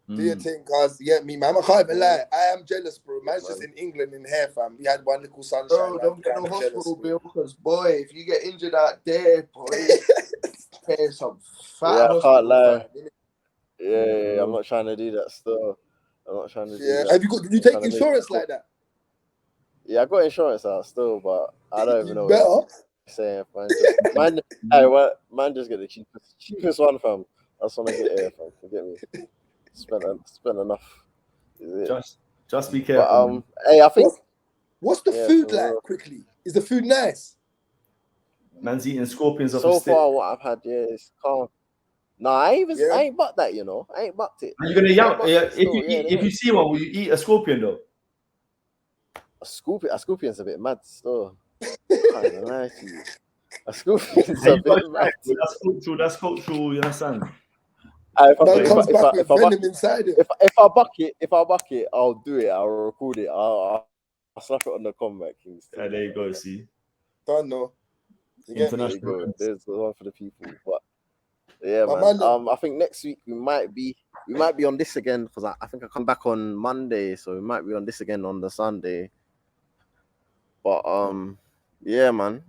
Do your thing, cuz. You get me, man. I can't even lie. I am jealous, bro. Man's just in England in hair, fam. We had one little sunshine. Bro, don't get no hospital bill because, boy, if you get injured out there, boy, pay some fat. Yeah, I can't lie. Yeah, I'm not trying to do that still. I'm not trying to do that. Did you take insurance like that? Yeah, I got insurance out still, but I don't even know better. what I'm saying. Man, just get the cheapest one, fam. I just want to get here, fam. You get me? Spend enough. Just be careful. But, hey, I think. What's the food like? Quickly, is the food nice? Man's eating scorpions off so a stick. So far, what I've had, is calm. Nah, I ain't bucked that, you know. I ain't bucked it. Are you gonna if you see one, will you eat a scorpion though? A scorpion's a bit mad still. I can't lie to you. A scorpion's a bit mad. That's cultural. You understand? If I buck it, I'll do it. I'll record it. I'll slap it on the Kombat King. Yeah, there you go. See, don't know. International. There's the one for the people, but yeah, man. I think next week we might be on this again because I think I come back on Monday, so we might be on this again on the Sunday. But yeah, man.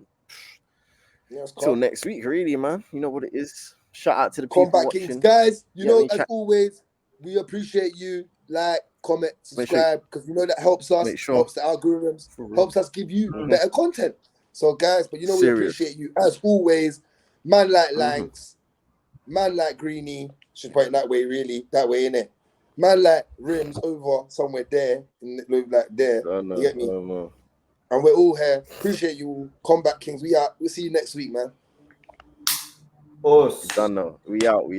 Till next week, really, man. You know what it is. Shout out to the people Kombat watching. Kings, guys. You know, as always, we appreciate you. Like, comment, subscribe, because you know that helps us, helps the algorithms, helps us give you better content. So, guys, but you know we appreciate you as always. Man like Lankz, man like Greeny, Should put it that way, really. That way, innit? Man, like Rimz over somewhere there, like there. You get me? And we're all here. Appreciate you all. Combat Kings. We out. We'll see you next week, man. Us. Done now. We out.